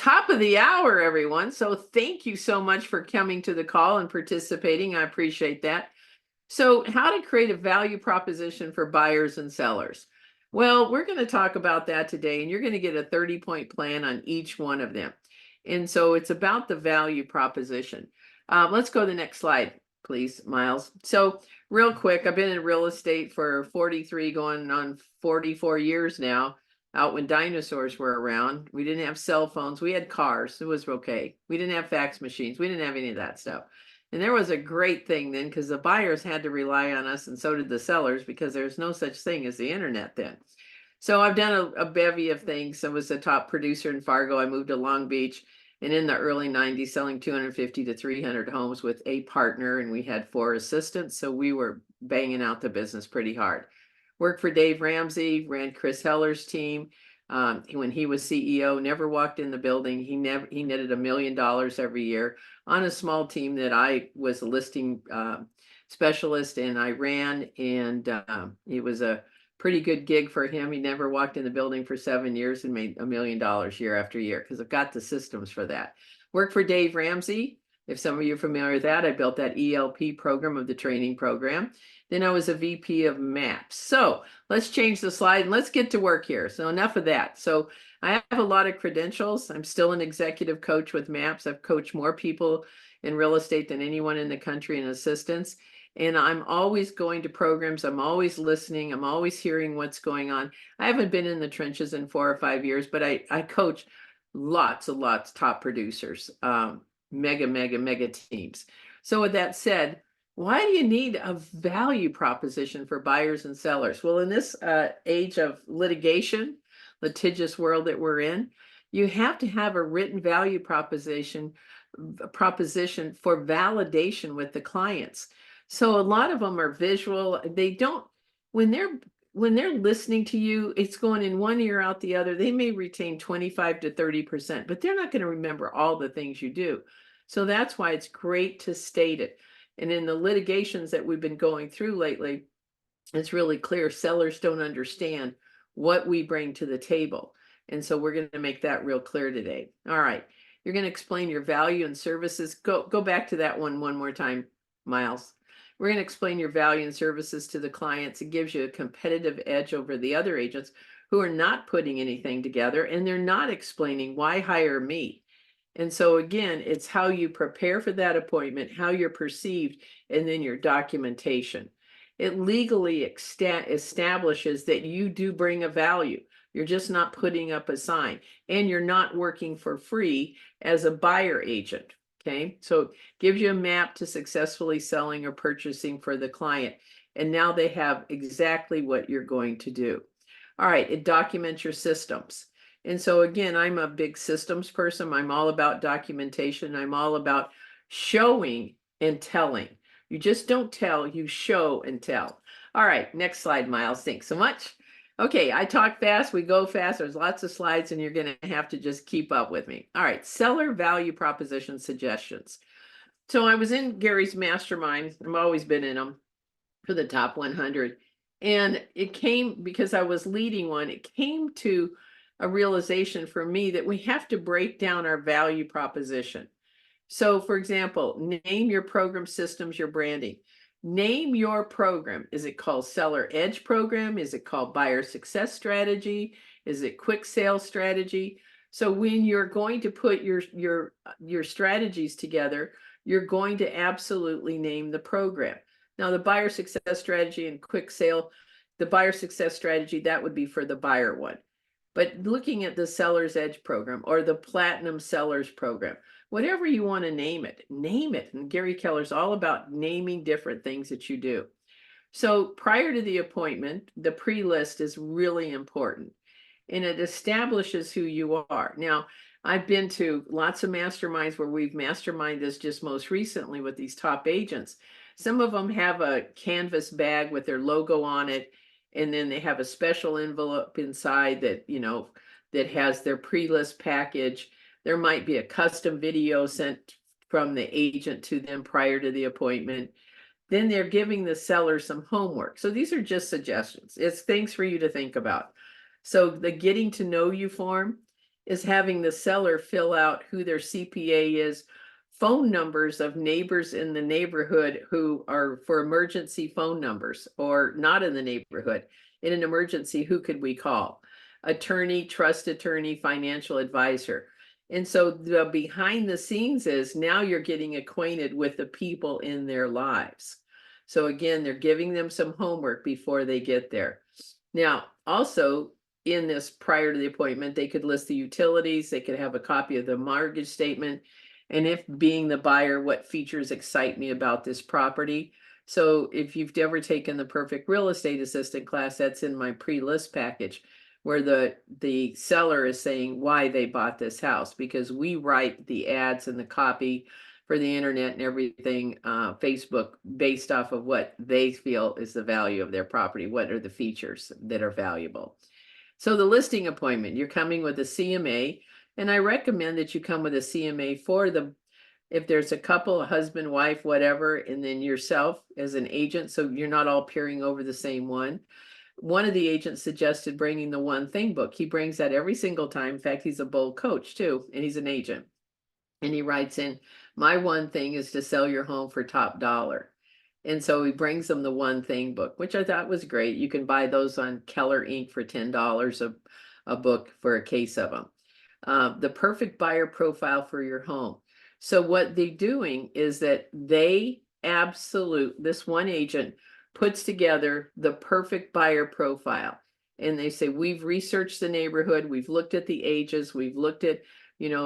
Top of the hour, everyone. So thank you so much for coming to the call and participating. I appreciate that. So, how to create a value proposition for buyers and sellers. Well, we're going to talk about that today, and you're going to get a 30-point plan on each one of them. And so it's about the value proposition. Let's go to the next slide, please, Miles. So, real quick, I've been in real estate for 43, going on 44 years now, out when dinosaurs were around. We didn't have cell phones, we had cars. It was okay. We didn't have fax machines, we didn't have any of that stuff. And there was a great thing then because the buyers had to rely on us, and so did the sellers, because there's no such thing as the internet then. So I've done a bevy of things. I was a top producer in Fargo. I moved to Long Beach, and in the early 90s, selling 250 to 300 homes with a partner, and we had 4 assistants. So we were banging out the business pretty hard. Worked for Dave Ramsey, ran Chris Heller's team. When he was CEO, never walked in the building. He netted $1 million every year on a small team that I was a listing specialist and I ran, and it was a pretty good gig for him. He never walked in the building for 7 years and made $1 million year after year because I've got the systems for that. Worked for Dave Ramsey. If some of you are familiar with that, I built that ELP program of the training program. Then I was a VP of maps. So let's change the slide and let's get to work here. So enough of that. So I have a lot of credentials. I'm still an executive coach with maps. I've coached more people in real estate than anyone in the country in assistance. And I'm always going to programs. I'm always listening. I'm always hearing what's going on. I haven't been in the trenches in 4 or 5 years, but I coach lots top producers, mega teams. So with that said, why do you need a value proposition for buyers and sellers? Well, in this age of litigation, litigious world that we're in, you have to have a written value proposition for validation with the clients. So a lot of them are visual. They don't, when they're listening to you, it's going in one ear out the other. They may retain 25 to 30%, but they're not going to remember all the things you do. So that's why it's great to state it. And in the litigations that we've been going through lately, it's really clear sellers don't understand what we bring to the table. And so we're going to make that real clear today. All right. You're going to explain your value and services. Go back to that one more time, Miles. We're going to explain your value and services to the clients. It gives you a competitive edge over the other agents who are not putting anything together, and they're not explaining why hire me. And so again, it's how you prepare for that appointment, how you're perceived, and then your documentation. It legally establishes that you do bring a value. You're just not putting up a sign, and you're not working for free as a buyer agent. Okay, so it gives you a map to successfully selling or purchasing for the client. And now they have exactly what you're going to do. All right, it documents your systems. And so again, I'm a big systems person. I'm all about documentation. I'm all about showing and telling. You just don't tell, you show and tell. All right, next slide, Miles. Thanks so much. Okay, I talk fast, we go fast. There's lots of slides and you're going to have to just keep up with me. All right, seller value proposition suggestions. So I was in Gary's mastermind. I've always been in them for the top 100. And it came because I was leading one. It came to a realization for me that we have to break down our value proposition. So for example, name your program, systems, your branding. Name your program. Is it called Seller Edge Program? Is it called Buyer Success Strategy? Is it Quick Sale Strategy? So when you're going to put your strategies together, you're going to absolutely name the program. Now, the Buyer Success Strategy and Quick Sale, the Buyer Success Strategy, that would be for the buyer one. But looking at the Seller's Edge Program or the Platinum Sellers Program, whatever you want to name it, name it. And Gary Keller's all about naming different things that you do. So prior to the appointment, the pre-list is really important, and it establishes who you are. Now, I've been to lots of masterminds where we've masterminded this just most recently with these top agents. Some of them have a canvas bag with their logo on it, and then they have a special envelope inside that, that has their pre-list package. There might be a custom video sent from the agent to them prior to the appointment. Then they're giving the seller some homework. So these are just suggestions. It's things for you to think about. So the getting to know you form, is having the seller fill out who their CPA is, phone numbers of neighbors in the neighborhood who are for emergency phone numbers, or not in the neighborhood. In an emergency, who could we call? Attorney, trust attorney, financial advisor. And so the behind the scenes is now you're getting acquainted with the people in their lives. So again, they're giving them some homework before they get there. Now, also in this prior to the appointment, they could list the utilities, they could have a copy of the mortgage statement, and if being the buyer, what features excite me about this property. So if you've ever taken the Perfect Real Estate Assistant class, that's in my pre-list package, where the seller is saying why they bought this house, because we write the ads and the copy for the internet and everything, Facebook, based off of what they feel is the value of their property. What are the features that are valuable? So the listing appointment, you're coming with a CMA, and I recommend that you come with a CMA for if there's a couple, a husband, wife, whatever, and then yourself as an agent, so you're not all peering over the same one. One of the agents suggested bringing the One Thing book. He brings that every single time. In fact, he's a bold coach too, and he's an agent. And he writes in, my one thing is to sell your home for top dollar. And so he brings them the One Thing book, which I thought was great. You can buy those on Keller Inc. for $10 a book for a case of them. The perfect buyer profile for your home. So what they're doing is that this one agent puts together the perfect buyer profile. And they say, we've researched the neighborhood, we've looked at the ages, we've looked at,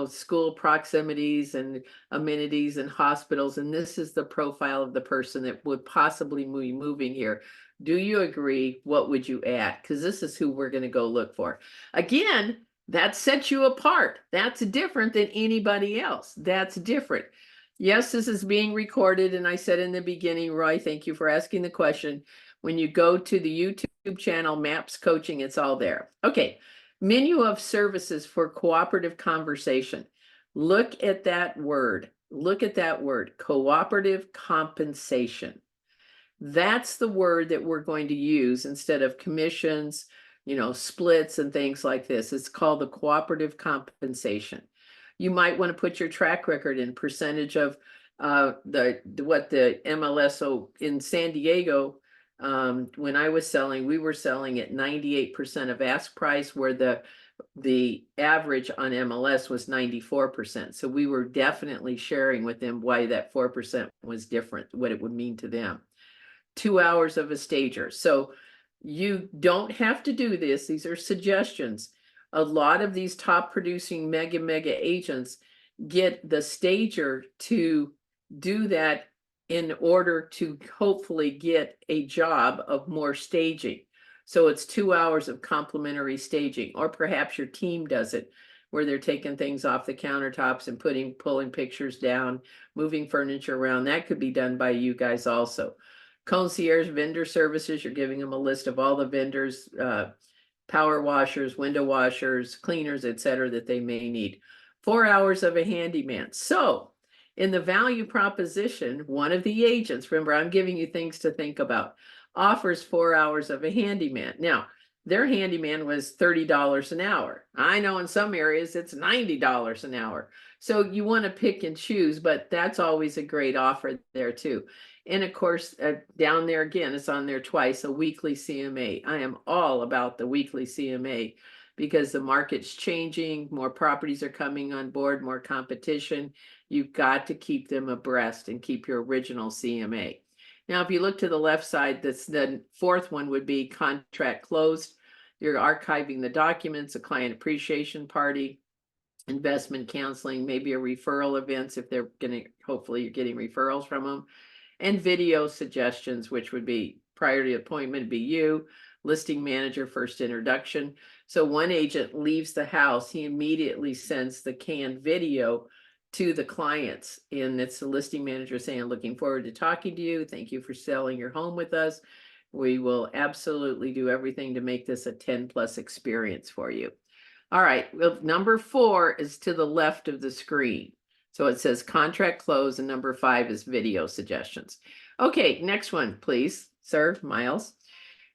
school proximities and amenities and hospitals, and this is the profile of the person that would possibly be moving here. Do you agree? What would you add? Because this is who we're going to go look for. Again, that sets you apart. That's different than anybody else. That's different. Yes, this is being recorded. And I said in the beginning, Roy, thank you for asking the question. When you go to the YouTube channel, Maps Coaching, it's all there. Okay. Menu of services for cooperative conversation. Look at that word. Look at that word, cooperative compensation. That's the word that we're going to use instead of commissions, splits and things like this. It's called the cooperative compensation. You might want to put your track record in, percentage of what the MLS in San Diego. When I was selling, we were selling at 98% of ask price, where the average on MLS was 94%. So we were definitely sharing with them why that 4% was different, what it would mean to them. 2 hours of a stager. So you don't have to do this. These are suggestions. A lot of these top producing mega agents get the stager to do that in order to hopefully get a job of more staging. So it's 2 hours of complimentary staging, or perhaps your team does it, where they're taking things off the countertops and pulling pictures down, moving furniture around. That could be done by you guys also. Concierge vendor services, you're giving them a list of all the vendors, power washers, window washers, cleaners, etc., that they may need. 4 hours of a handyman. So in the value proposition, one of the agents, remember, I'm giving you things to think about, offers 4 hours of a handyman. Now, their handyman was $30 an hour. I know in some areas it's $90 an hour. So you want to pick and choose, but that's always a great offer there too. And of course, down there again, it's on there twice, a weekly CMA. I am all about the weekly CMA because the market's changing, more properties are coming on board, more competition. You've got to keep them abreast and keep your original CMA. Now, if you look to the left side, the fourth one would be contract closed. You're archiving the documents, a client appreciation party, investment counseling, maybe a referral events if they're hopefully you're getting referrals from them, and video suggestions, which would be prior to the appointment, be you, listing manager, first introduction. So one agent leaves the house, he immediately sends the canned video to the clients, and it's the listing manager saying, looking forward to talking to you. Thank you for selling your home with us. We will absolutely do everything to make this a 10+ experience for you. All right, well, number 4 is to the left of the screen. So it says contract close, and number 5 is video suggestions. Okay, next one, please, sir, Miles.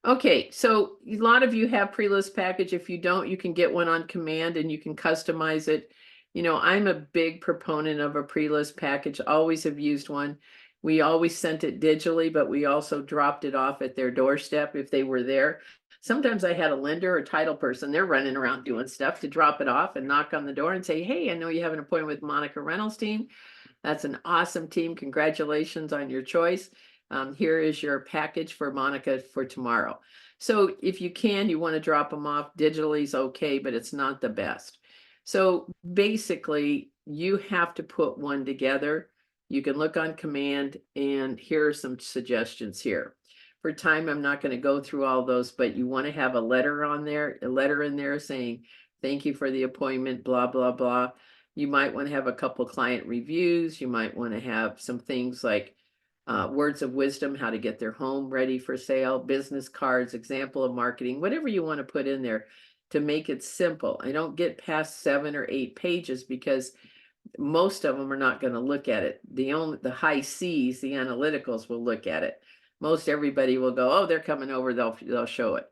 Okay, so a lot of you have pre-list package. If you don't, you can get one on command and you can customize it. I'm a big proponent of a pre-list package, always have used one. We always sent it digitally, but we also dropped it off at their doorstep if they were there. Sometimes I had a lender or title person, they're running around doing stuff to drop it off and knock on the door and say, hey, I know you have an appointment with Monica Reynolds' team. That's an awesome team. Congratulations on your choice. Here is your package for Monica for tomorrow. So if you can, you want to drop them off digitally is okay, but it's not the best. So basically, you have to put one together. You can look on command, and here are some suggestions here. For time, I'm not going to go through all those, but you want to have a letter on there, a letter in there saying, thank you for the appointment, blah, blah, blah. You might want to have a couple client reviews. You might want to have some things like words of wisdom, how to get their home ready for sale, business cards, example of marketing, whatever you want to put in there to make it simple. I don't get past 7 or 8 pages because most of them are not going to look at it. The high C's, the analyticals will look at it. Most everybody will go, oh, they're coming over, they'll show it.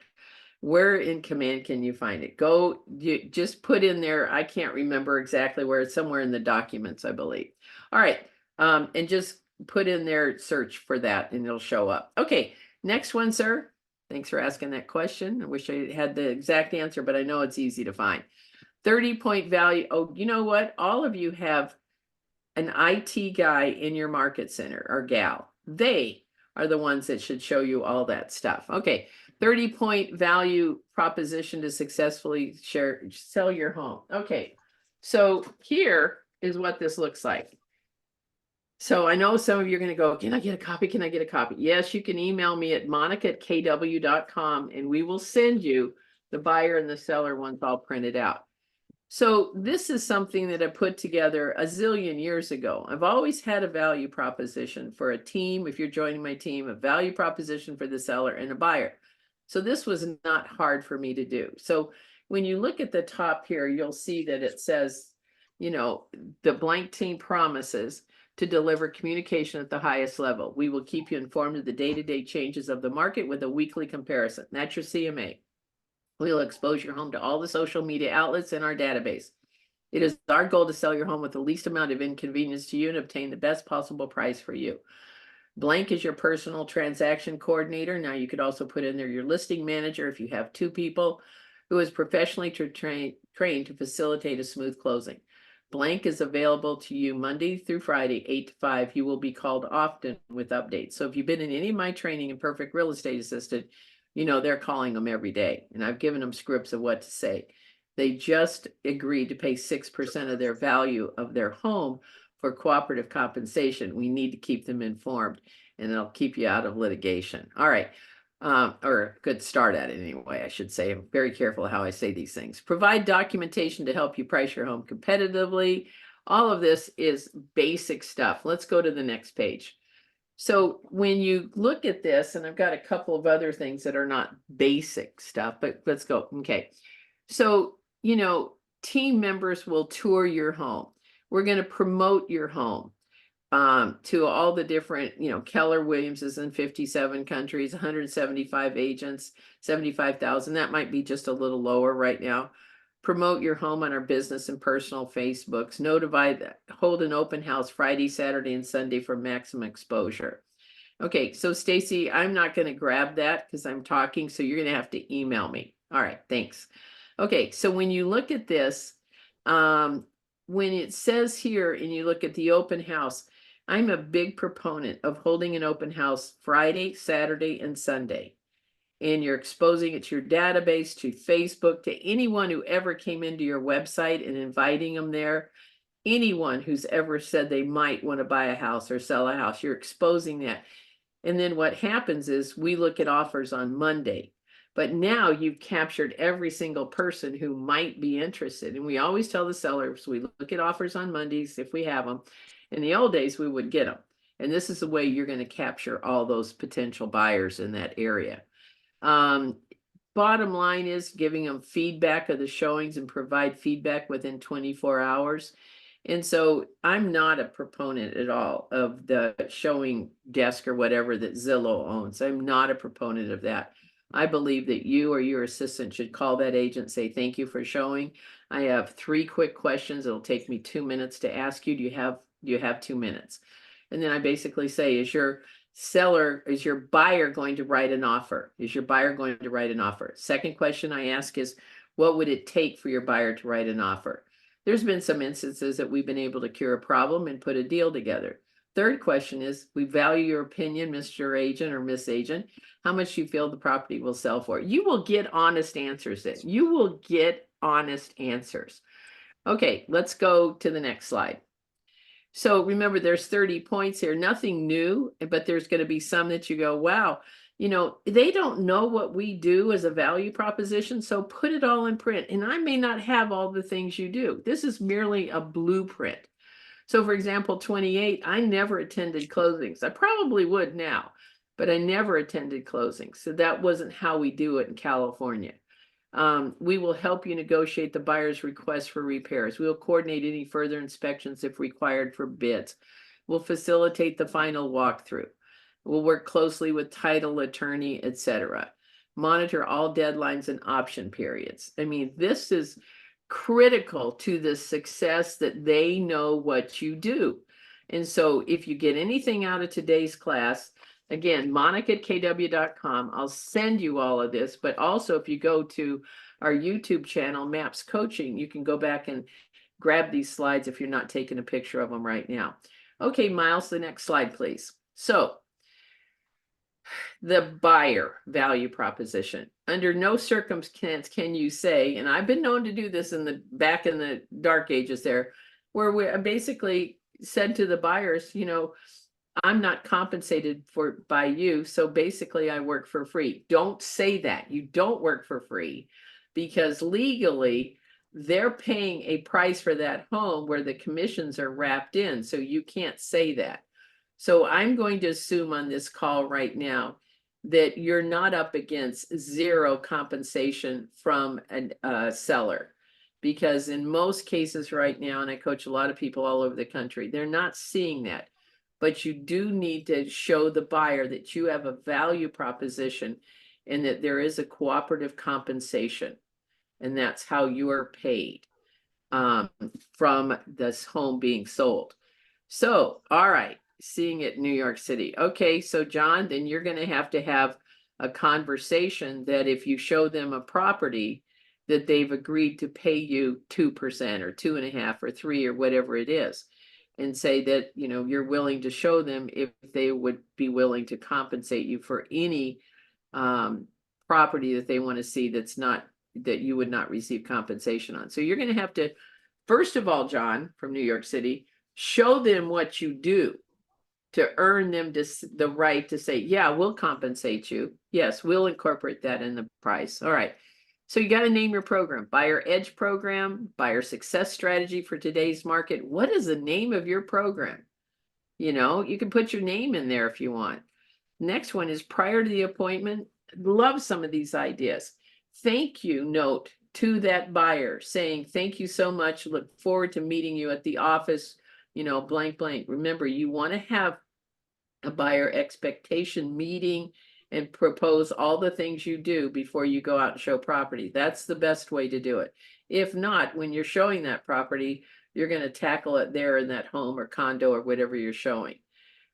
Where in command can you find it? You just put in there, I can't remember exactly where, it's somewhere in the documents, I believe. All right, and just put in there, search for that, and it'll show up. Okay, next one, sir. Thanks for asking that question. I wish I had the exact answer, but I know it's easy to find. 30-point value. Oh, you know what? All of you have an IT guy in your market center or gal. They are the ones that should show you all that stuff. Okay, 30-point value proposition to successfully sell your home. Okay, so here is what this looks like. So I know some of you are going to go, can I get a copy? Can I get a copy? Yes, you can email me at monica@kw.com and we will send you the buyer and the seller ones all printed out. So this is something that I put together a zillion years ago. I've always had a value proposition for a team. If you're joining my team, a value proposition for the seller and a buyer. So this was not hard for me to do. So when you look at the top here, you'll see that it says, the blank team promises to deliver communication at the highest level. We will keep you informed of the day-to-day changes of the market with a weekly comparison. That's your CMA. We'll expose your home to all the social media outlets in our database. It is our goal to sell your home with the least amount of inconvenience to you and obtain the best possible price for you. Blank is your personal transaction coordinator. Now you could also put in there your listing manager if you have 2 people, who is professionally trained to facilitate a smooth closing. Blank is available to you Monday through Friday, 8 to 5. You will be called often with updates. So if you've been in any of my training in Perfect Real Estate Assistant, they're calling them every day, and I've given them scripts of what to say. They just agreed to pay 6% of their value of their home for cooperative compensation. We need to keep them informed, and it'll keep you out of litigation. All right. Or a good start at it anyway, I should say. I'm very careful how I say these things. Provide documentation to help you price your home competitively. All of this is basic stuff. Let's go to the next page. So when you look at this, and I've got a couple of other things that are not basic stuff, but let's go. Okay. So, team members will tour your home. We're going to promote your home to all the different, Keller Williams is in 57 countries, 175 agents, 75,000. That might be just a little lower right now. Promote your home on our business and personal Facebooks. Hold an open house Friday, Saturday, and Sunday for maximum exposure. Okay, so Stacy, I'm not going to grab that because I'm talking, so you're going to have to email me. All right, thanks. Okay, so when you look at this, when it says here and you look at the open house, I'm a big proponent of holding an open house Friday, Saturday, and Sunday. And you're exposing it to your database, to Facebook, to anyone who ever came into your website and inviting them there. Anyone who's ever said they might want to buy a house or sell a house, you're exposing that. And then what happens is we look at offers on Monday. But now you've captured every single person who might be interested. And we always tell the sellers, we look at offers on Mondays if we have them. In the old days, we would get them. And this is the way you're going to capture all those potential buyers in that area. Bottom line is giving them feedback of the showings and provide feedback within 24 hours. And so I'm not a proponent at all of the showing desk or whatever that Zillow owns. I'm not a proponent of that. I believe that you or your assistant should call that agent, say, thank you for showing. I have 3 quick questions. It'll take me 2 minutes to ask you. Do you have 2 minutes? And then I basically say, is your buyer going to write an offer? Is your buyer going to write an offer? Second question I ask is, what would it take for your buyer to write an offer? There's been some instances that we've been able to cure a problem and put a deal together. Third question is, we value your opinion, Mr. Agent or Miss Agent. How much do you feel the property will sell for? You will get honest answers then. You will get honest answers. Okay, let's go to the next slide. So remember, there's 30 points here, nothing new, but there's going to be some that you go, wow, they don't know what we do as a value proposition, so put it all in print. And I may not have all the things you do. This is merely a blueprint. So for example, 28, I never attended closings. I probably would now, but I never attended closings. So that wasn't how we do it in California. We will help you negotiate the buyer's request for repairs. We'll coordinate any further inspections if required for bids. We'll facilitate the final walkthrough. We'll work closely with title attorney, etc. Monitor all deadlines and option periods. I mean, this is critical to the success that they know what you do. And so if you get anything out of today's class, again, monica@kw.com, I'll send you all of this, but also if you go to our YouTube channel, Maps Coaching, you can go back and grab these slides if you're not taking a picture of them right now. Okay, Miles, the next slide, please. So the buyer value proposition. Under no circumstance can you say, and I've been known to do this back in the dark ages there, where we basically said to the buyers, I'm not compensated by you, so basically I work for free. Don't say that. You don't work for free, because legally they're paying a price for that home where the commissions are wrapped in, so you can't say that. So I'm going to assume on this call right now that you're not up against zero compensation from a seller, because in most cases right now, and I coach a lot of people all over the country, they're not seeing that. But you do need to show the buyer that you have a value proposition and that there is a cooperative compensation, and that's how you are paid from this home being sold. So, all right, seeing it in New York City. Okay, so John, then you're going to have a conversation that if you show them a property that they've agreed to pay you 2% or 2.5% or 3% or whatever it is, and say that, you're willing to show them if they would be willing to compensate you for any property that they want to see that you would not receive compensation on. So you're going to have to, first of all, John from New York City, show them what you do to earn them the right to say, yeah, we'll compensate you. Yes, we'll incorporate that in the price. All right. So you got to name your program: Buyer Edge Program, Buyer Success Strategy for Today's Market. What is the name of your program? You can put your name in there if you want. Next one is prior to the appointment. Love some of these ideas. Thank you note to that buyer saying, thank you so much. Look forward to meeting you at the office, blank, blank. Remember, you want to have a buyer expectation meeting and propose all the things you do before you go out and show property. That's the best way to do it. If not, when you're showing that property, you're going to tackle it there in that home or condo or whatever you're showing.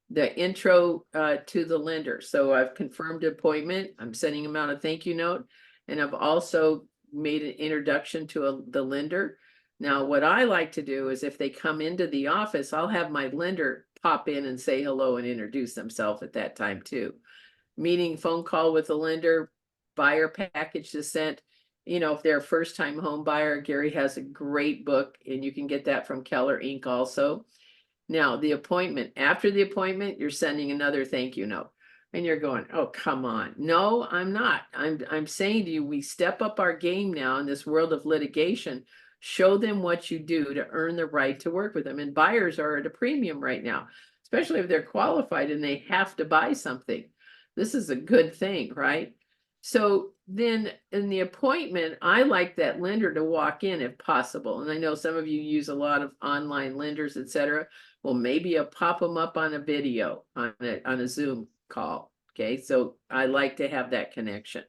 The intro to the lender. So I've confirmed appointment. I'm sending them out a thank you note. And I've also made an introduction to the lender. Now, what I like to do is if they come into the office, I'll have my lender pop in and say hello and introduce themselves at that time too. Meeting, phone call with the lender, buyer package is sent. If they're a first-time home buyer, Gary has a great book, and you can get that from Keller Inc. also. Now, the appointment. After the appointment, you're sending another thank you note. And you're going, oh, come on. No, I'm not. I'm saying to you, we step up our game now in this world of litigation. Show them what you do to earn the right to work with them. And buyers are at a premium right now, especially if they're qualified and they have to buy something. This is a good thing, right? So then in the appointment, I like that lender to walk in if possible. And I know some of you use a lot of online lenders, etc. Well, maybe I'll pop them up on a video on a Zoom call. Okay, so I like to have that connection.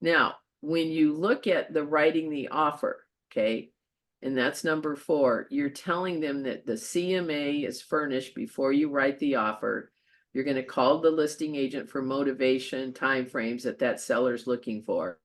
Now, when you look at the writing the offer, okay, and that's number 4, you're telling them that the CMA is furnished before you write the offer. You're going to call the listing agent for motivation, timeframes that that seller's looking for.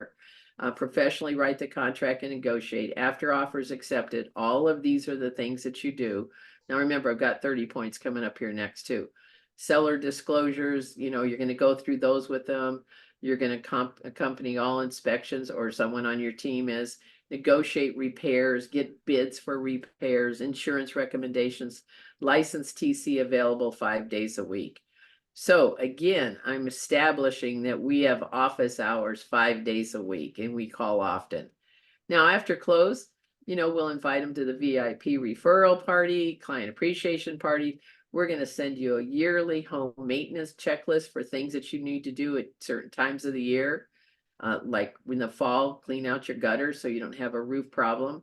Professionally write the contract and negotiate. After offer is accepted, all of these are the things that you do. Now remember, I've got 30 points coming up here next too. Seller disclosures, you're going to go through those with them. You're going to accompany all inspections, or someone on your team is. Negotiate repairs, get bids for repairs, insurance recommendations, licensed TC available 5 days a week. So again, I'm establishing that we have office hours 5 days a week and we call often. Now, after close, we'll invite them to the VIP referral party, client appreciation party. We're going to send you a yearly home maintenance checklist for things that you need to do at certain times of the year. Like in the fall, clean out your gutters so you don't have a roof problem.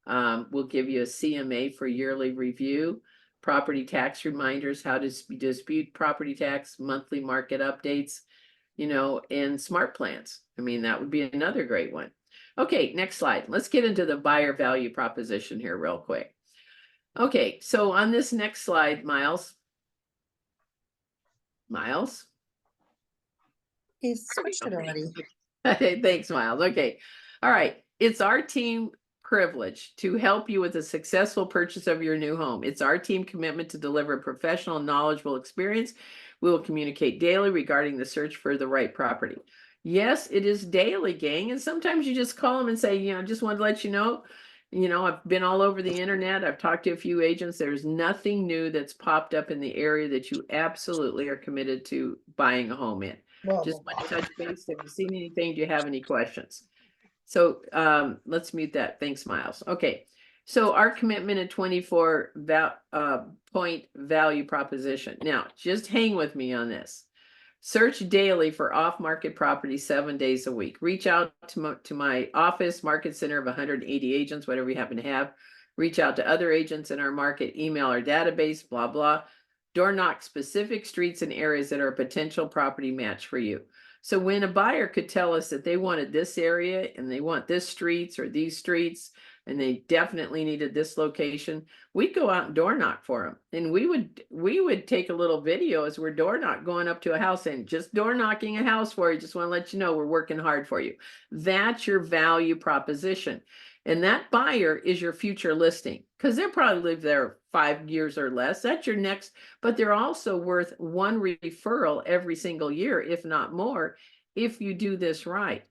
We'll give you a CMA for yearly review, property tax reminders, how to dispute property tax, monthly market updates, and smart plans. I mean, that would be another great one. Okay, next slide. Let's get into the buyer value proposition here real quick. Okay, so on this next slide, Miles. He's switched it already. Thanks, Miles. Okay. All right. It's our team privilege to help you with a successful purchase of your new home. It's our team commitment to deliver a professional and knowledgeable experience. We will communicate daily regarding the search for the right property. Yes, it is daily, gang. And sometimes you just call them and say, just wanted to let you know, I've been all over the internet. I've talked to a few agents. There's nothing new that's popped up in the area that you absolutely are committed to buying a home in. Just want to touch base. Have you seen anything? Do you have any questions? So let's mute that. Thanks, Miles. Okay. So our commitment at 24 point value proposition. Now, just hang with me on this. Search daily for off-market properties 7 days a week. Reach out to my office, market center of 180 agents, whatever we happen to have. Reach out to other agents in our market, email our database, blah, blah. Door knock specific streets and areas that are a potential property match for you. So when a buyer could tell us that they wanted this area and they want this streets or these streets, and they definitely needed this location, we'd go out and door knock for them. And we would take a little video as we're door knock going up to a house and just door knocking a house for you. Just want to let you know we're working hard for you. That's your value proposition. And that buyer is your future listing, because they'll probably live there 5 years or less. That's your next, but they're also worth 1 referral every single year, if not more, if you do this right.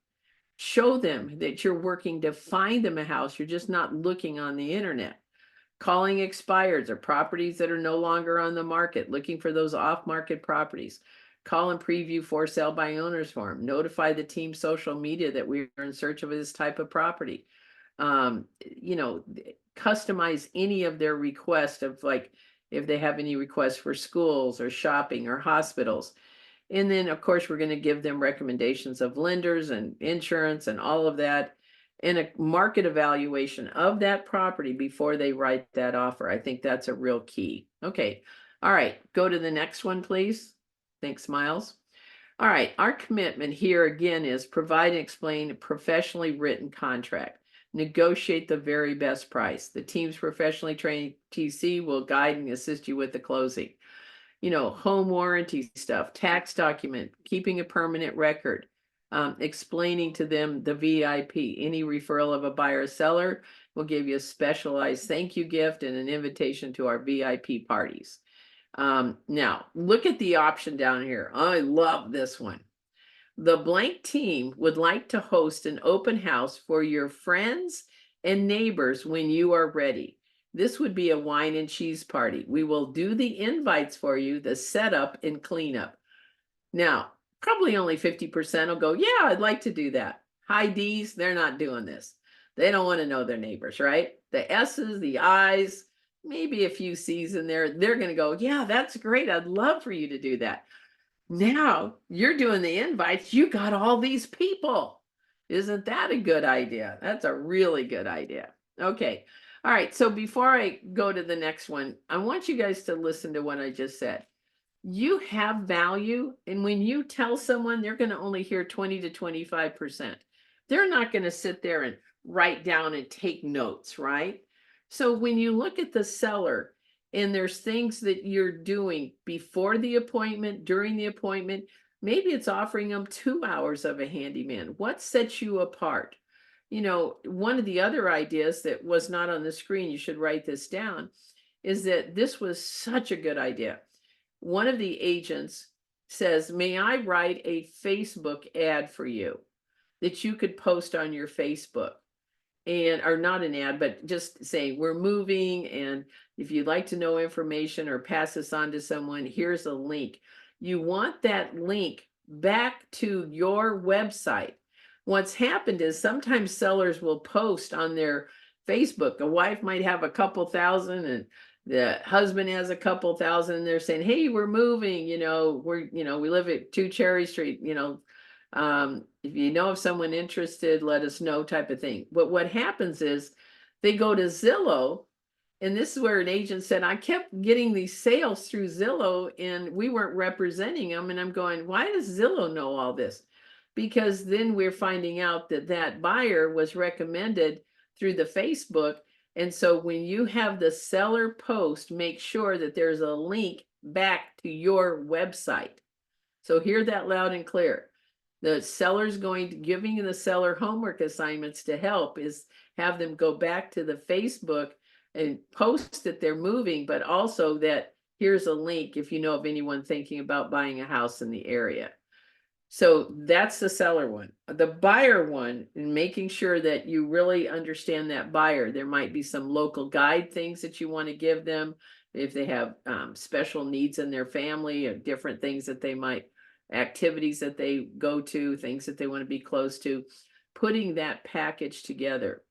Show them that you're working to find them a house. You're just not looking on the internet. Calling expireds or properties that are no longer on the market, looking for those off-market properties. Call and preview for sale by owners form. Notify the team social media that we are in search of this type of property. Customize any of their requests of, like, if they have any requests for schools or shopping or hospitals. And then, of course, we're going to give them recommendations of lenders and insurance and all of that, and a market evaluation of that property before they write that offer. I think that's a real key. Okay. All right. Go to the next one, please. Thanks, Miles. All right. Our commitment here again is provide and explain a professionally written contract. Negotiate the very best price. The team's professionally trained TC will guide and assist you with the closing. Home warranty stuff, tax document, keeping a permanent record, explaining to them the VIP. Any referral of a buyer or seller will give you a specialized thank you gift and an invitation to our VIP parties. Now, look at the option down here. I love this one. The blank team would like to host an open house for your friends and neighbors when you are ready. This would be a wine and cheese party. We will do the invites for you, the setup and cleanup. Now, probably only 50% will go, yeah, I'd like to do that. High D's, they're not doing this. They don't want to know their neighbors, right? The S's, the I's, maybe a few C's in there. They're going to go, yeah, that's great. I'd love for you to do that. Now you're doing the invites. You got all these people. Isn't that a good idea? That's a really good idea. Okay. All right. So before I go to the next one, I want you guys to listen to what I just said. you have value. And when you tell someone, they're going to only hear 20 to 25%. They're not going to sit there and write down and take notes, right? So when you look at the seller and there's things that you're doing before the appointment, during the appointment, maybe it's offering them 2 hours of a handyman. What sets you apart? One of the other ideas that was not on the screen, you should write this down, is that this was such a good idea. One of the agents says, "May I write a Facebook ad for you that you could post on your Facebook?" And or not an ad, but just say, "We're moving, and if you'd like to know information or pass this on to someone, here's a link." You want that link back to your website. What's happened is sometimes sellers will post on their Facebook. A wife might have a couple thousand and the husband has a couple thousand, and they're saying, "Hey, we're moving, we live at 2 Cherry Street, if you know of someone interested, let us know," type of thing. But what happens is they go to Zillow, and this is where an agent said, "I kept getting these sales through Zillow and we weren't representing them." And I'm going, "Why does Zillow know all this?" Because then we're finding out that that buyer was recommended through the Facebook. And so when you have the seller post, make sure that there's a link back to your website. So hear that loud and clear. The seller's giving the seller homework assignments to help is have them go back to the Facebook and post that they're moving, but also that here's a link if you know of anyone thinking about buying a house in the area. So that's the seller one. The buyer one, and making sure that you really understand that buyer. There might be some local guide things that you want to give them if they have special needs in their family, or different things that they might, activities that they go to, things that they want to be close to. Putting that package together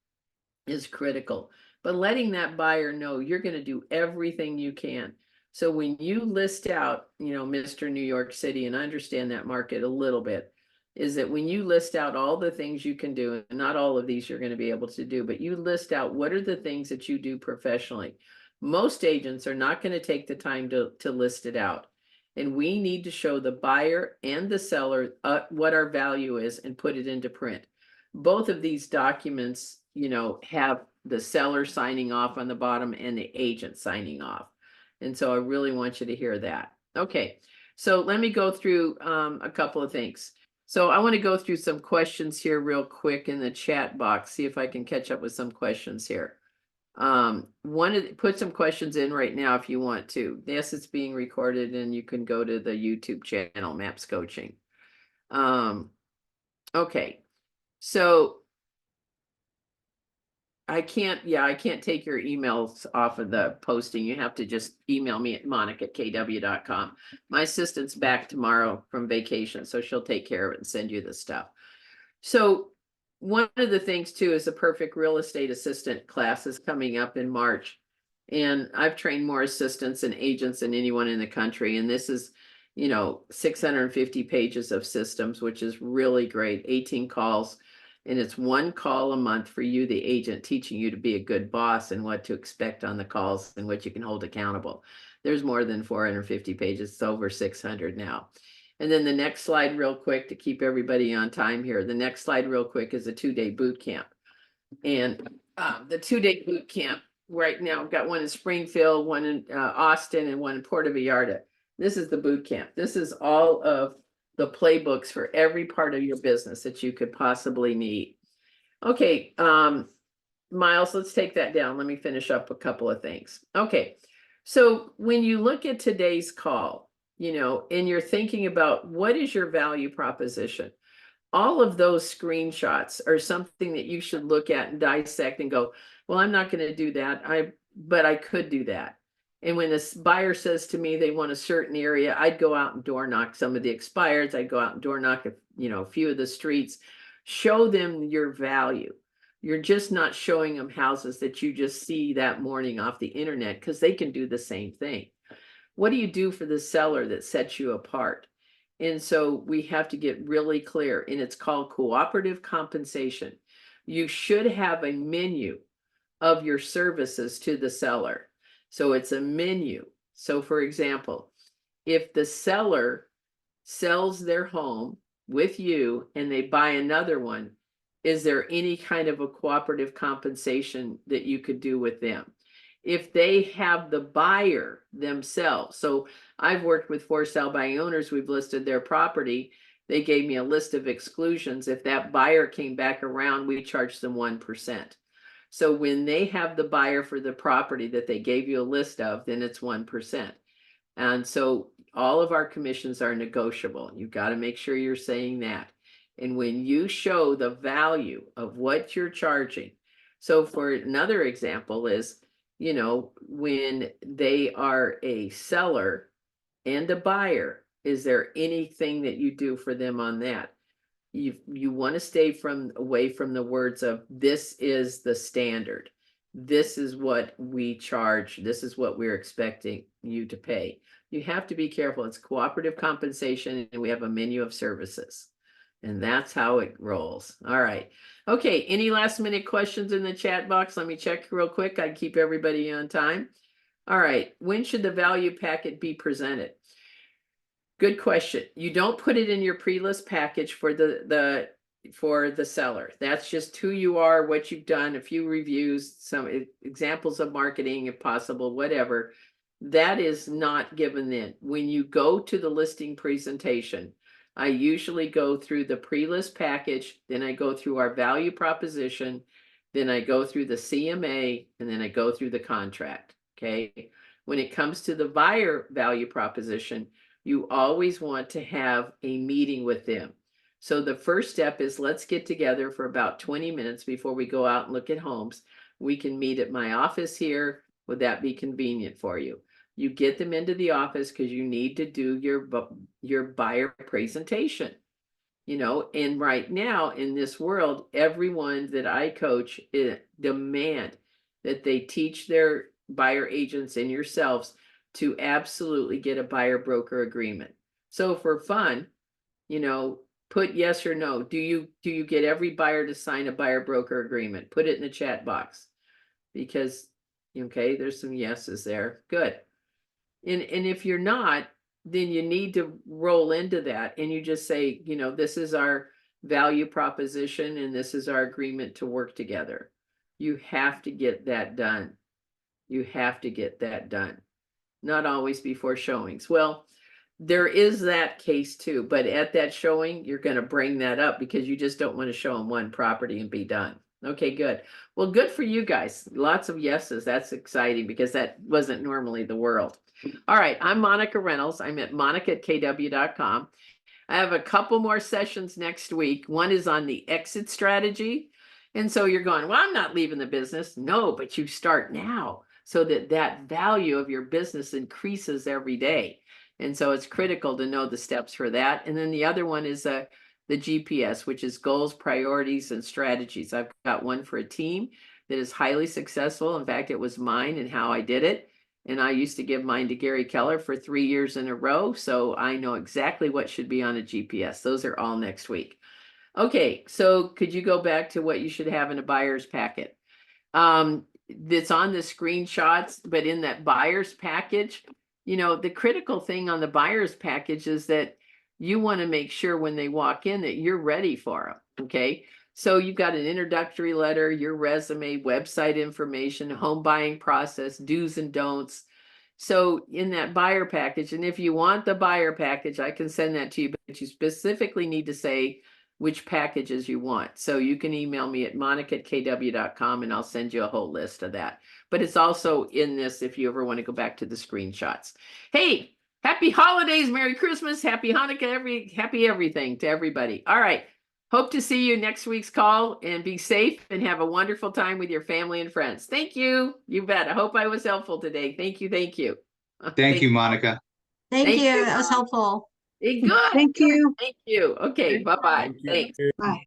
is critical. But letting that buyer know you're going to do everything you can. So when you list out, Mr. New York City, and I understand that market a little bit, is that when you list out all the things you can do, and not all of these you're going to be able to do, but you list out what are the things that you do professionally. Most agents are not going to take the time to list it out. And we need to show the buyer and the seller what our value is and put it into print. Both of these documents, have the seller signing off on the bottom and the agent signing off. And so I really want you to hear that. Okay, so let me go through a couple of things. So I want to go through some questions here real quick in the chat box, see if I can catch up with some questions here. Put some questions in right now if you want to. Yes, it's being recorded, and you can go to the YouTube channel, Maps Coaching. Okay, so I can't take your emails off of the posting. You have to just email me at monica@kw.com. My assistant's back tomorrow from vacation, so she'll take care of it and send you the stuff. So one of the things too is a perfect real estate assistant class is coming up in March. And I've trained more assistants and agents than anyone in the country. And this is, 650 pages of systems, which is really great, 18 calls. And it's 1 call a month for you, the agent, teaching you to be a good boss and what to expect on the calls and what you can hold accountable. There's more than 450 pages. It's over 600 now. And then the next slide real quick to keep everybody on time here. The next slide real quick is a 2-day boot camp. And the 2-day boot camp right now, I've got one in Springfield, one in Austin, and one in Puerto Vallarta. This is the boot camp. This is all of the playbooks for every part of your business that you could possibly need. Okay, Miles, let's take that down. Let me finish up a couple of things. Okay, so when you look at today's call, and you're thinking about what is your value proposition, all of those screenshots are something that you should look at and dissect and go, well, I'm not going to do that. But I could do that. And when this buyer says to me they want a certain area, I'd go out and door knock some of the expireds. I'd go out and door knock a few of the streets, show them your value. You're just not showing them houses that you just see that morning off the internet, because they can do the same thing. What do you do for the seller that sets you apart? And so we have to get really clear, and it's called cooperative compensation. You should have a menu of your services to the seller. So it's a menu. So for example, if the seller sells their home with you and they buy another one, is there any kind of a cooperative compensation that you could do with them? If they have the buyer themselves, so I've worked with for sale by owners, we've listed their property. They gave me a list of exclusions. If that buyer came back around, we charge them 1%. So when they have the buyer for the property that they gave you a list of, then it's 1%. And so all of our commissions are negotiable. You've got to make sure you're saying that. And when you show the value of what you're charging, so for another example is, you know, when they are a seller and a buyer, is there anything that you do for them on that? You want to stay away from the words of this is the standard. This is what we charge. This is what we're expecting you to pay. You have to be careful. It's cooperative compensation and we have a menu of services. And that's how it rolls. All right. Okay. Any last minute questions in the chat box? Let me check real quick. I keep everybody on time. All right. When should the value packet be presented? Good question. You don't put it in your pre-list package for the seller. That's just who you are, what you've done, a few reviews, some examples of marketing if possible, whatever. That is not given then. When you go to the listing presentation, I usually go through the pre-list package, then I go through our value proposition, then I go through the CMA, and then I go through the contract. Okay. When it comes to the buyer value proposition, you always want to have a meeting with them. So the first step is let's get together for about 20 minutes before we go out and look at homes. We can meet at my office here. Would that be convenient for you? You get them into the office because you need to do your buyer presentation. You know, and right now in this world, everyone that I coach demand that they teach their buyer agents and yourselves to absolutely get a buyer broker agreement. So for fun, you know, put yes or no. Do you get every buyer to sign a buyer broker agreement? Put it in the chat box because, okay, there's some yeses there. Good. And if you're not, then you need to roll into that and you just say, you know, this is our value proposition and this is our agreement to work together. You have to get that done. You have to get that done. Not always before showings. Well, there is that case too, but at that showing, you're going to bring that up because you just don't want to show them one property and be done. Okay, good. Well, good for you guys. Lots of yeses. That's exciting because that wasn't normally the world. All right, I'm Monica Reynolds. I'm at monica@kw.com. I have a couple more sessions next week. One is on the exit strategy. And so you're going, well, I'm not leaving the business. No, but you start now so that value of your business increases every day. And so it's critical to know the steps for that. And then the other one is the GPS, which is goals, priorities, and strategies. I've got one for a team that is highly successful. In fact, it was mine and how I did it. And I used to give mine to Gary Keller for 3 years in a row. So I know exactly what should be on a GPS. Those are all next week. Okay, so could you go back to what you should have in a buyer's packet? That's on the screenshots, but in that buyer's package, you know, the critical thing on the buyer's package is that you want to make sure when they walk in that you're ready for them. Okay. So you've got an introductory letter, your resume, website information, home buying process, do's and don'ts. So in that buyer package, and if you want the buyer package, I can send that to you, but you specifically need to say which packages you want. So you can email me at monica@kw.com and I'll send you a whole list of that. But it's also in this if you ever want to go back to the screenshots. Hey, happy holidays, Merry Christmas, happy Hanukkah, happy everything to everybody. All right. Hope to see you next week's call and be safe and have a wonderful time with your family and friends. Thank you. You bet. I hope I was helpful today. Thank you. Thank you. Thank you, Monica. Thank Thank you. you. That was helpful. Good. Thank Good. you. Thank you. Okay. Bye-bye. Thanks. Bye.